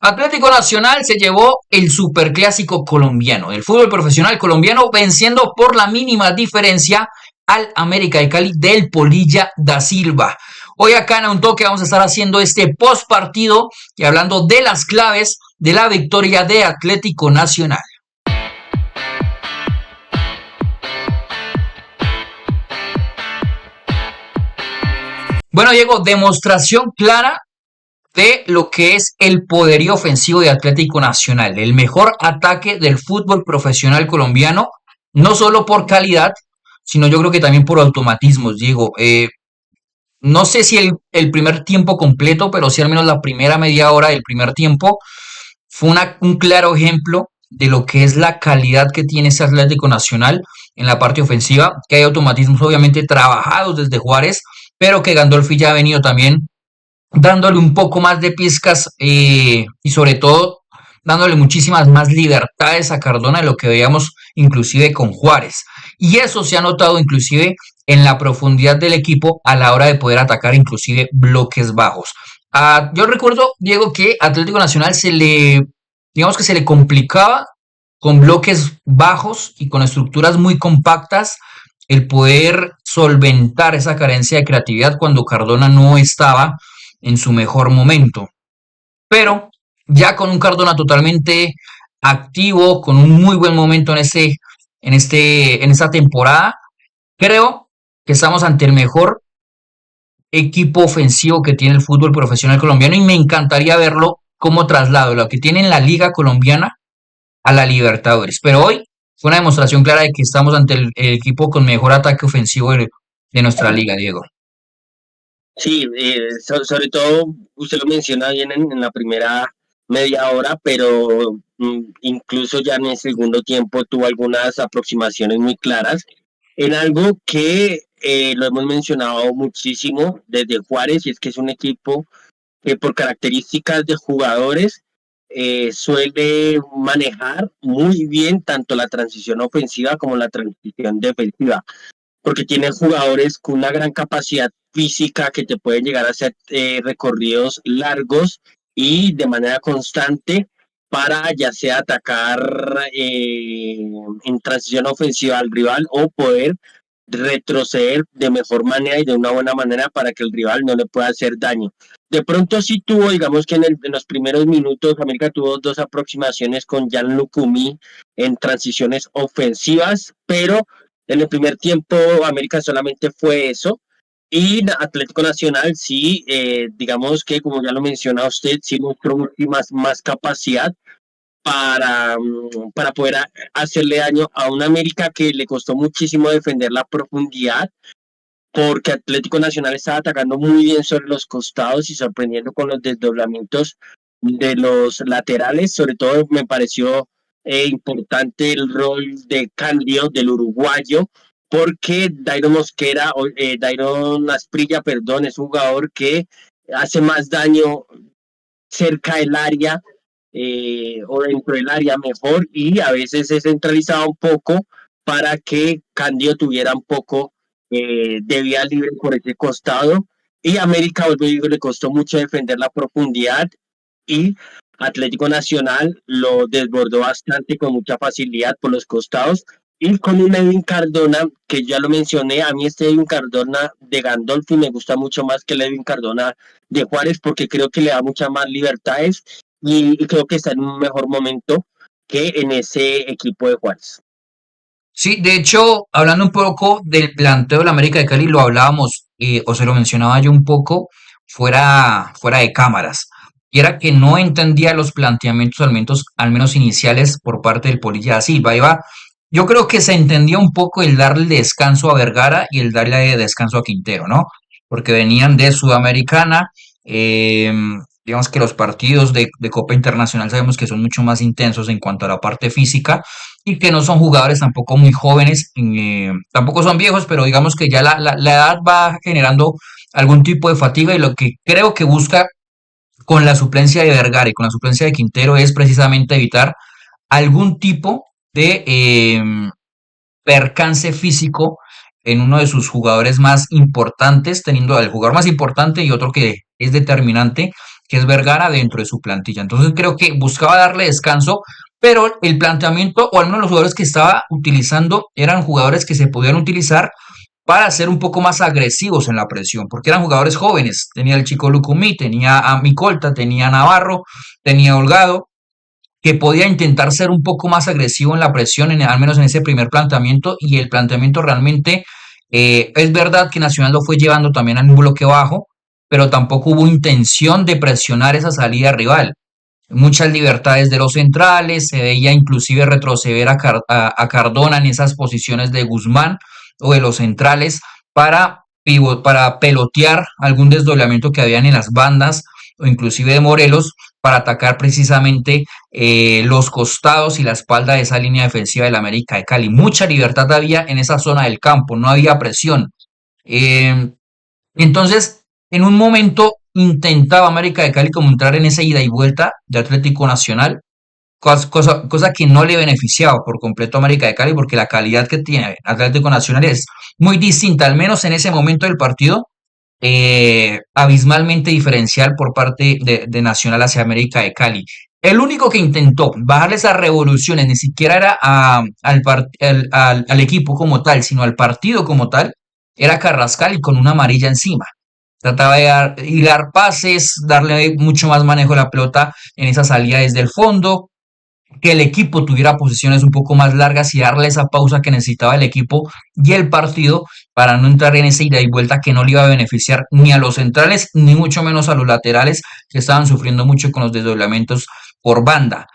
Atlético Nacional se llevó el superclásico colombiano, el fútbol profesional colombiano, venciendo por la mínima diferencia al América de Cali del Polilla da Silva. Hoy acá en Un Toque vamos a estar haciendo este post partido y hablando de las claves de la victoria de Atlético Nacional. Bueno, Diego, demostración clara de lo que es el poderío ofensivo de Atlético Nacional, el mejor ataque del fútbol profesional colombiano, no solo por calidad, sino yo creo que también por automatismos, Diego. No sé si el primer tiempo completo, pero sí al menos la primera media hora del primer tiempo fue un claro ejemplo de lo que es la calidad que tiene ese Atlético Nacional en la parte ofensiva, que hay automatismos obviamente trabajados desde Juárez, pero que Gandolfi ya ha venido también dándole un poco más de pizcas y sobre todo dándole muchísimas más libertades a Cardona de lo que veíamos inclusive con Juárez. Y eso se ha notado inclusive en la profundidad del equipo a la hora de poder atacar inclusive bloques bajos. Yo recuerdo, Diego, que Atlético Nacional digamos que se le complicaba con bloques bajos y con estructuras muy compactas el poder solventar esa carencia de creatividad cuando Cardona no estaba en su mejor momento. Pero ya con un Cardona totalmente activo, con un muy buen momento en esta temporada, creo que estamos ante el mejor equipo ofensivo que tiene el fútbol profesional colombiano y me encantaría verlo como traslado, lo que tiene en la Liga Colombiana a la Libertadores. Pero hoy fue una demostración clara de que estamos ante el equipo con mejor ataque ofensivo de nuestra liga, Diego. Sí, sobre todo usted lo menciona bien en la primera media hora, pero incluso ya en el segundo tiempo tuvo algunas aproximaciones muy claras en algo que lo hemos mencionado muchísimo desde Juárez, y es que es un equipo que por características de jugadores suele manejar muy bien tanto la transición ofensiva como la transición defensiva, porque tiene jugadores con una gran capacidad física que te pueden llegar a hacer recorridos largos y de manera constante para ya sea atacar en transición ofensiva al rival o poder retroceder de mejor manera y de una buena manera para que el rival no le pueda hacer daño. De pronto sí tuvo, digamos que en los primeros minutos América tuvo dos aproximaciones con Jan Lucumí en transiciones ofensivas, pero en el primer tiempo América solamente fue eso. Y Atlético Nacional sí, digamos que como ya lo menciona usted, sí mostró más capacidad para poder hacerle daño a una América que le costó muchísimo defender la profundidad, porque Atlético Nacional estaba atacando muy bien sobre los costados y sorprendiendo con los desdoblamientos de los laterales. Sobre todo me pareció importante el rol de Candio, del uruguayo, porque Dairon Asprilla, perdón, es un jugador que hace más daño cerca del área o dentro del área mejor, y a veces se centralizaba un poco para que Candio tuviera un poco de vía libre por ese costado, y América, le costó mucho defender la profundidad, y Atlético Nacional lo desbordó bastante con mucha facilidad por los costados, y con un Edwin Cardona, que ya lo mencioné. A mí este Edwin Cardona de Gandolfi me gusta mucho más que el Edwin Cardona de Juárez, porque creo que le da muchas más libertades y creo que está en un mejor momento que en ese equipo de Juárez. Sí, de hecho, hablando un poco del planteo del América de Cali, lo hablábamos o se lo mencionaba yo un poco fuera de cámaras. Y era que no entendía los planteamientos, al menos iniciales, por parte del Polilla da Silva. Yo creo que se entendía un poco el darle descanso a Vergara y el darle descanso a Quintero, ¿no? Porque venían de Sudamericana, digamos que los partidos de Copa Internacional sabemos que son mucho más intensos en cuanto a la parte física y que no son jugadores tampoco muy jóvenes, tampoco son viejos, pero digamos que ya la edad va generando algún tipo de fatiga y lo que creo que busca con la suplencia de Vergara y con la suplencia de Quintero es precisamente evitar algún tipo de percance físico en uno de sus jugadores más importantes, teniendo al jugador más importante y otro que es determinante que es Vergara, dentro de su plantilla. Entonces creo que buscaba darle descanso, pero el planteamiento, o al menos los jugadores que estaba utilizando, eran jugadores que se podían utilizar para ser un poco más agresivos en la presión, porque eran jugadores jóvenes. Tenía el chico Lucumí, tenía a Micolta, tenía a Navarro, tenía a Holgado, que podía intentar ser un poco más agresivo en la presión, al menos en ese primer planteamiento, y el planteamiento realmente, es verdad que Nacional lo fue llevando también a un bloque bajo, pero tampoco hubo intención de presionar esa salida rival. Muchas libertades de los centrales, se veía inclusive retroceder a Cardona en esas posiciones de Guzmán o de los centrales para, para pelotear algún desdoblamiento que habían en las bandas o inclusive de Morelos para atacar precisamente los costados y la espalda de esa línea defensiva del América de Cali. Mucha libertad había en esa zona del campo, no había presión. Eh, entonces, en un momento intentaba América de Cali como entrar en esa ida y vuelta de Atlético Nacional, cosa que no le beneficiaba por completo a América de Cali, porque la calidad que tiene Atlético Nacional es muy distinta, al menos en ese momento del partido, abismalmente diferencial por parte de Nacional hacia América de Cali. El único que intentó bajarle esas revoluciones, ni siquiera era al equipo como tal, sino al partido como tal, era Carrascal y con una amarilla encima. Trataba de hilar pases, darle mucho más manejo a la pelota en esa salida desde el fondo, que el equipo tuviera posiciones un poco más largas y darle esa pausa que necesitaba el equipo y el partido para no entrar en esa ida y vuelta que no le iba a beneficiar ni a los centrales ni mucho menos a los laterales que estaban sufriendo mucho con los desdoblamientos por banda.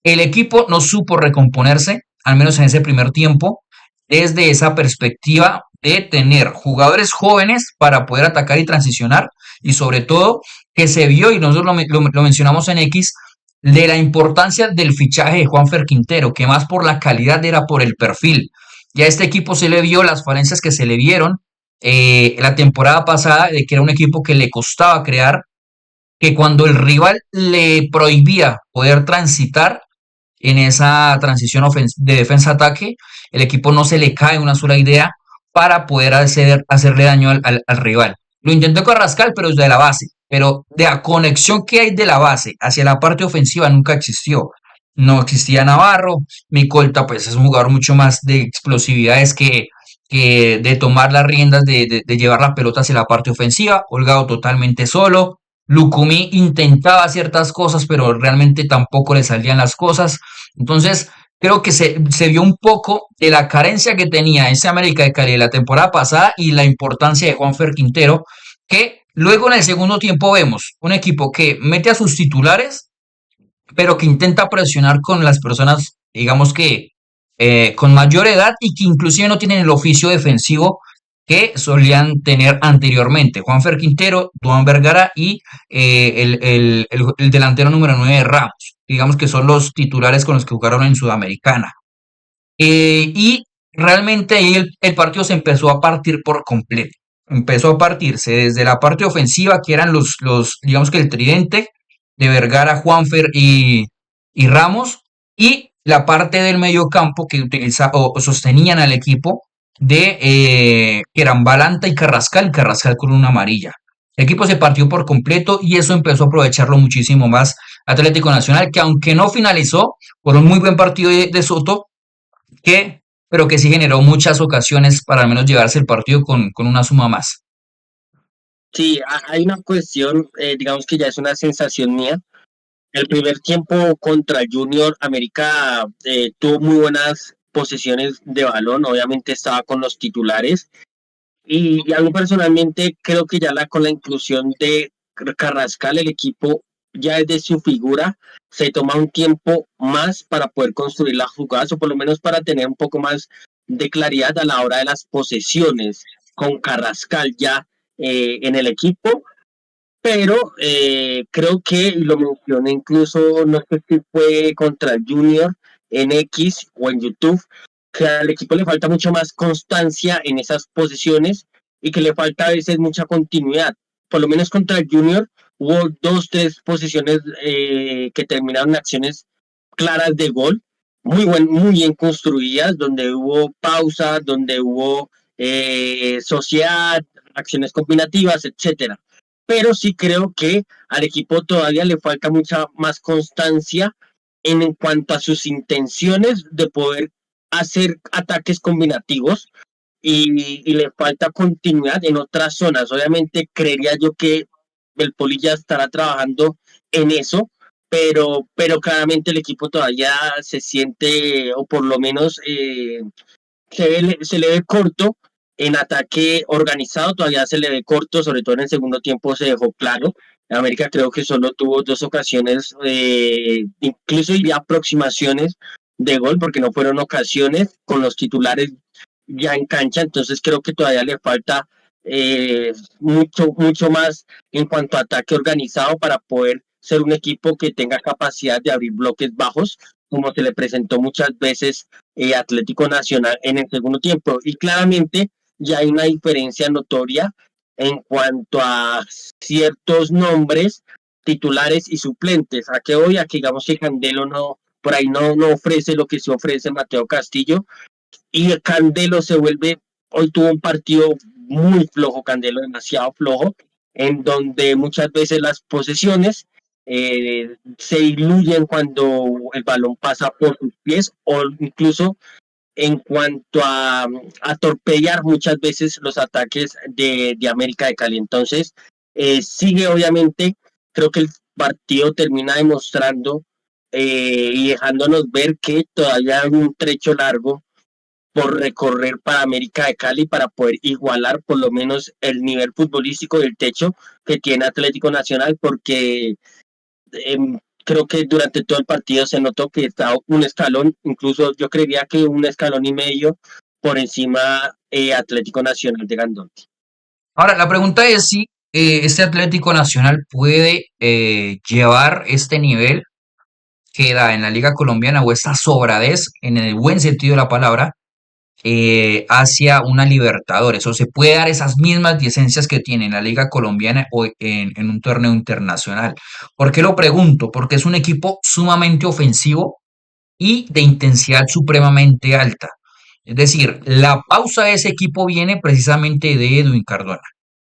El equipo no supo recomponerse, al menos en ese primer tiempo, desde esa perspectiva de tener jugadores jóvenes para poder atacar y transicionar y sobre todo que se vio, y nosotros lo mencionamos en X, de la importancia del fichaje de Juanfer Quintero, que más por la calidad era por el perfil. Ya a este equipo se le vio las falencias que se le vieron la temporada pasada, de que era un equipo que le costaba crear, que cuando el rival le prohibía poder transitar en esa transición de defensa-ataque, el equipo no se le cae una sola idea para poder hacerle daño al rival. Lo intentó Carrascal, pero desde la base. Pero de la conexión que hay de la base hacia la parte ofensiva nunca existió. No existía Navarro. Micolta, pues es un jugador mucho más de explosividades que de tomar las riendas, de llevar la pelota hacia la parte ofensiva. Holgado totalmente solo. Lucumí intentaba ciertas cosas, pero realmente tampoco le salían las cosas. Entonces, creo que se vio un poco de la carencia que tenía ese América de Cali la temporada pasada y la importancia de Juanfer Quintero, que luego en el segundo tiempo vemos un equipo que mete a sus titulares, pero que intenta presionar con las personas, digamos que con mayor edad y que inclusive no tienen el oficio defensivo que solían tener anteriormente. Juanfer Quintero, Duan Vergara y el delantero número 9 de Ramos. Digamos que son los titulares con los que jugaron en Sudamericana. Y realmente ahí el partido se empezó a partir por completo. Empezó a partirse desde la parte ofensiva, que eran digamos que el tridente de Vergara, Juanfer y Ramos, y la parte del medio campo que o sostenían al equipo que eran Balanta y Carrascal con una amarilla. El equipo se partió por completo y eso empezó a aprovecharlo muchísimo más Atlético Nacional, que aunque no finalizó por un muy buen partido de Soto, pero que sí generó muchas ocasiones para al menos llevarse el partido con una suma más. Sí, hay una cuestión, digamos que ya es una sensación mía. El primer tiempo contra Junior, América tuvo muy buenas posesiones de balón, obviamente estaba con los titulares. Y a mí personalmente creo que ya con la inclusión de Carrascal, el equipo ya desde su figura se toma un tiempo más para poder construir las jugadas o por lo menos para tener un poco más de claridad a la hora de las posesiones con Carrascal ya en el equipo. Pero creo que, y lo mencioné incluso, no sé si fue contra el Junior en X o en YouTube, que al equipo le falta mucho más constancia en esas posiciones y que le falta a veces mucha continuidad. Por lo menos contra el Junior hubo 2, 3 posiciones que terminaron en acciones claras de gol, muy bien construidas, donde hubo pausas, donde hubo sociedad, acciones combinativas, etcétera. pero sí creo que al equipo todavía le falta mucha más constancia en cuanto a sus intenciones de poder hacer ataques combinativos y le falta continuidad en otras zonas. Obviamente creería yo que el Poli ya estará trabajando en eso, pero claramente el equipo todavía se siente, o por lo menos se le ve corto en ataque organizado, todavía se le ve corto, sobre todo en el segundo tiempo se dejó claro. América creo que solo tuvo dos ocasiones, incluso diría aproximaciones de gol, porque no fueron ocasiones con los titulares ya en cancha, entonces creo que todavía le falta mucho más en cuanto a ataque organizado para poder ser un equipo que tenga capacidad de abrir bloques bajos, como se le presentó muchas veces Atlético Nacional en el segundo tiempo. Y claramente ya hay una diferencia notoria en cuanto a ciertos nombres titulares y suplentes. ¿A qué voy? A que digamos que Candelo no, por ahí no ofrece lo que se ofrece Mateo Castillo, y Candelo se vuelve, hoy tuvo un partido muy flojo, Candelo demasiado flojo, en donde muchas veces las posesiones se diluyen cuando el balón pasa por sus pies, o incluso en cuanto a torpedear muchas veces los ataques de América de Cali. Entonces, sigue obviamente, creo que el partido termina demostrando y dejándonos ver que todavía hay un trecho largo por recorrer para América de Cali para poder igualar por lo menos el nivel futbolístico y el techo que tiene Atlético Nacional, porque eh, creo que durante todo el partido se notó que estaba un escalón, incluso yo creería que un escalón y medio por encima Atlético Nacional de Gandón. Ahora, la pregunta es si este Atlético Nacional puede llevar este nivel que da en la Liga Colombiana o esta sobradez, en el buen sentido de la palabra, hacia una Libertadores, o se puede dar esas mismas licencias que tiene en la Liga Colombiana o en un torneo internacional. ¿Por qué lo pregunto? Porque es un equipo sumamente ofensivo y de intensidad supremamente alta. Es decir, la pausa de ese equipo viene precisamente de Edwin Cardona,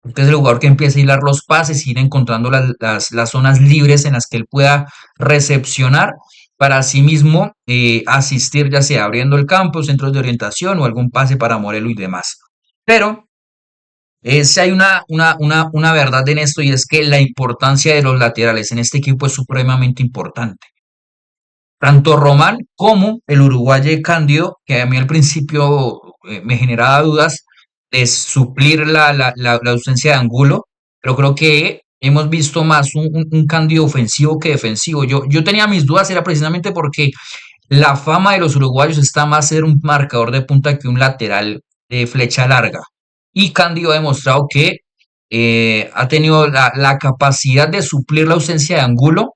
porque es el jugador que empieza a hilar los pases, ir encontrando las zonas libres en las que él pueda recepcionar para sí mismo asistir, ya sea abriendo el campo, centros de orientación o algún pase para Morelo y demás. Pero si hay una verdad en esto, y es que la importancia de los laterales en este equipo es supremamente importante. Tanto Román como el uruguayo Cándido, que a mí al principio me generaba dudas de suplir la ausencia de Angulo, pero creo que hemos visto más un Cándido ofensivo que defensivo. Yo tenía mis dudas, era precisamente porque la fama de los uruguayos está más ser un marcador de punta que un lateral de flecha larga. Y Cándido ha demostrado que ha tenido la capacidad de suplir la ausencia de Angulo,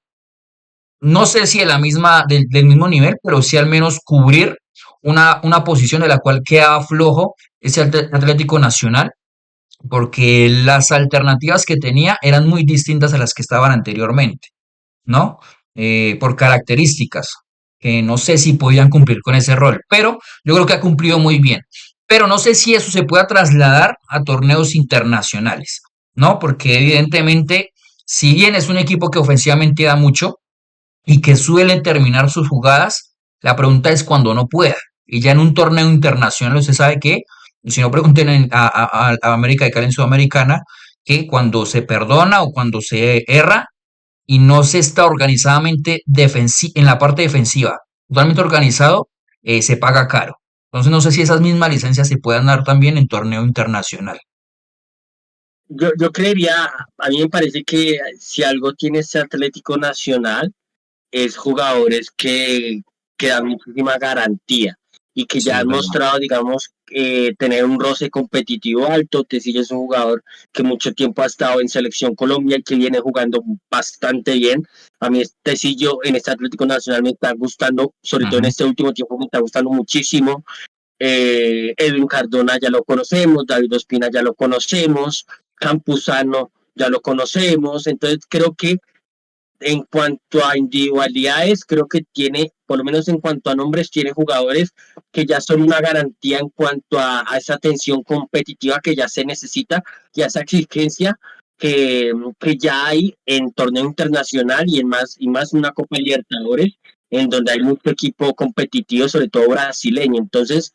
no sé si de del mismo nivel, pero sí al menos cubrir una posición de la cual queda flojo ese Atlético Nacional, porque las alternativas que tenía eran muy distintas a las que estaban anteriormente, ¿no? Por características, que no sé si podían cumplir con ese rol, pero yo creo que ha cumplido muy bien. Pero no sé si eso se pueda trasladar a torneos internacionales, ¿no? Porque evidentemente, si bien es un equipo que ofensivamente da mucho, y que suele terminar sus jugadas, la pregunta es cuando no pueda. Y ya en un torneo internacional usted sabe que, si no pregunten a América de Cali en Sudamericana, que cuando se perdona o cuando se erra y no se está organizadamente en la parte defensiva, totalmente organizado, se paga caro. Entonces no sé si esas mismas licencias se puedan dar también en torneo internacional. Yo creería, a mí me parece que si algo tiene este Atlético Nacional, es jugadores que dan muchísima garantía y que Sí, ya es han verdad. mostrado, digamos, tener un roce competitivo alto. Tecillo es un jugador que mucho tiempo ha estado en Selección Colombia y que viene jugando bastante bien. A mí Tecillo en este Atlético Nacional me está gustando, sobre todo en Ujú. este último tiempo me está gustando muchísimo. Edwin Cardona ya lo conocemos, David Ospina ya lo conocemos, Campuzano ya lo conocemos, entonces creo que en cuanto a individualidades, creo que tiene, por lo menos en cuanto a nombres, tiene jugadores que ya son una garantía en cuanto a esa tensión competitiva que ya se necesita y a esa exigencia que ya hay en torneo internacional y más una Copa Libertadores, en donde hay mucho equipo competitivo, sobre todo brasileño. Entonces,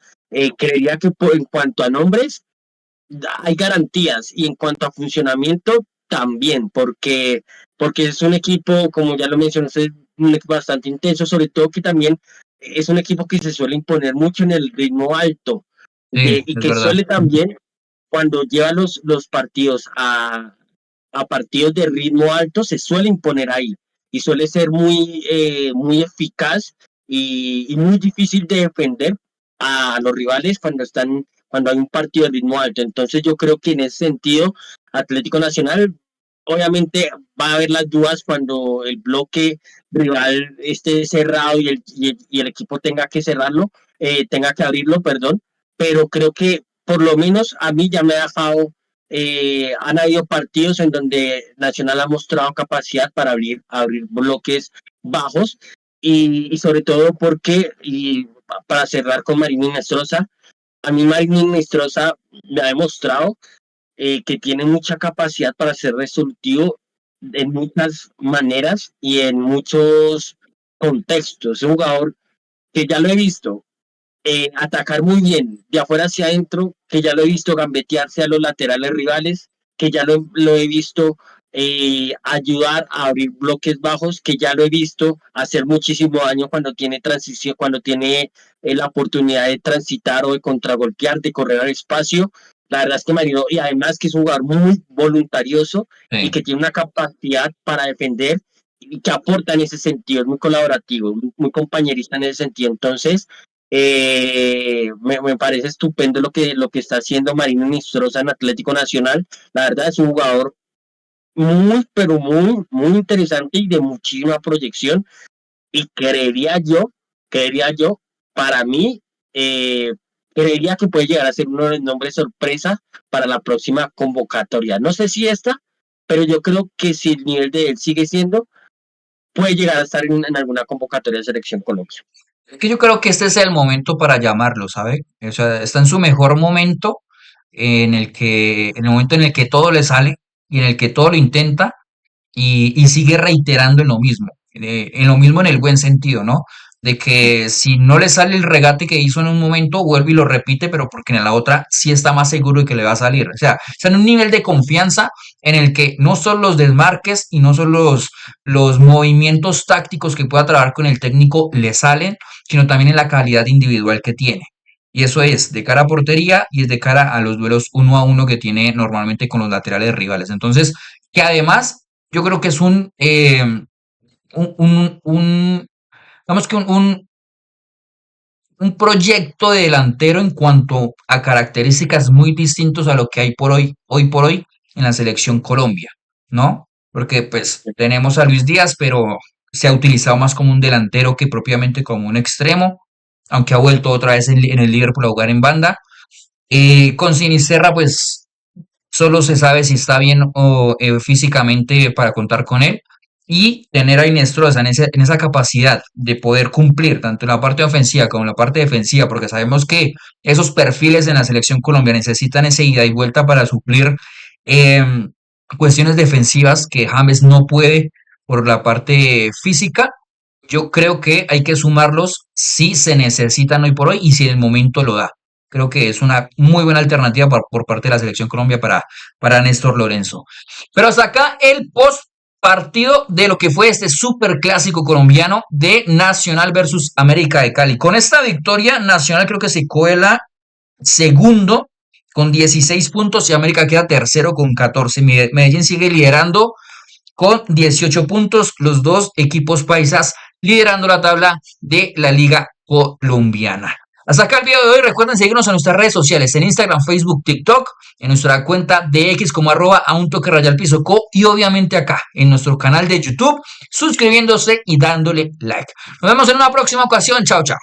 creería que en cuanto a nombres, hay garantías y en cuanto a funcionamiento también, porque es un equipo, como ya lo mencioné, es un equipo bastante intenso, sobre todo que también es un equipo que se suele imponer mucho en el ritmo alto Sí, y es que verdad. suele también, cuando lleva los partidos a partidos de ritmo alto, se suele imponer ahí y suele ser muy eficaz y muy difícil de defender a los rivales cuando hay un partido de ritmo alto. Entonces yo creo que en ese sentido Atlético Nacional obviamente va a haber las dudas cuando el bloque rival esté cerrado y el equipo tenga que cerrarlo, tenga que abrirlo, perdón, pero creo que por lo menos a mí ya me ha dejado, han habido partidos en donde Nacional ha mostrado capacidad para abrir bloques bajos y sobre todo porque, y para cerrar con Marín Nestroza, a mí Marín Nestroza me ha demostrado que tiene mucha capacidad para ser resolutivo en muchas maneras y en muchos contextos. Es un jugador que ya lo he visto atacar muy bien de afuera hacia adentro, que ya lo he visto gambetearse a los laterales rivales, que ya lo he visto ayudar a abrir bloques bajos, que ya lo he visto hacer muchísimo daño cuando tiene transición, cuando tiene la oportunidad de transitar o de contragolpear, de correr al espacio. La verdad es que Marino, y además que es un jugador muy voluntarioso y Sí. que tiene una capacidad para defender y que aporta en ese sentido, es muy colaborativo, muy compañerista en ese sentido. Entonces, me parece estupendo lo que está haciendo Marino Nistroza en Atlético Nacional. La verdad es un jugador pero muy interesante y de muchísima proyección. Y creería yo, para mí, eh, creería que puede llegar a ser uno de los nombres sorpresa para la próxima convocatoria. No sé si esta, pero yo creo que si el nivel de él sigue siendo, puede llegar a estar en alguna convocatoria de Selección Colombia. Es que yo creo que este es el momento para llamarlo, ¿sabe? O sea, está en su mejor momento, en el momento en el que todo le sale y en el que todo lo intenta y sigue reiterando en lo mismo en el buen sentido, ¿no? De que si no le sale el regate que hizo en un momento, vuelve y lo repite, pero porque en la otra sí está más seguro de que le va a salir. O sea, está en un nivel de confianza en el que no son los desmarques y no son los movimientos tácticos que pueda trabajar con el técnico le salen, sino también en la calidad individual que tiene. Y eso es de cara a portería y es de cara a los duelos uno a uno que tiene normalmente con los laterales rivales. Entonces, que además yo creo que es digamos que un proyecto de delantero en cuanto a características muy distintos a lo que hay hoy por hoy en la selección Colombia, ¿no? Porque pues tenemos a Luis Díaz, pero se ha utilizado más como un delantero que propiamente como un extremo, aunque ha vuelto otra vez en el Liverpool a jugar en banda. Con Sinisterra, pues solo se sabe si está bien o físicamente para contar con él y tener a Inestrosa en esa capacidad de poder cumplir tanto en la parte ofensiva como en la parte defensiva, porque sabemos que esos perfiles en la selección Colombia necesitan esa ida y vuelta para suplir em, cuestiones defensivas que James no puede por la parte física. Yo creo que hay que sumarlos si se necesitan hoy por hoy y si el momento lo da. Creo que es una muy buena alternativa por parte de la Selección Colombia para Néstor Lorenzo. Pero hasta acá el post partido de lo que fue este super clásico colombiano de Nacional versus América de Cali. Con esta victoria, Nacional creo que se cuela segundo con 16 puntos y América queda tercero con 14. Medellín sigue liderando con 18 puntos, los dos equipos paisas liderando la tabla de la Liga Colombiana. Hasta acá el video de hoy. Recuerden seguirnos en nuestras redes sociales, en Instagram, Facebook, TikTok, en nuestra cuenta de X como @ a un toque raya al piso co y obviamente acá en nuestro canal de YouTube, suscribiéndose y dándole like. Nos vemos en una próxima ocasión. Chao, chao.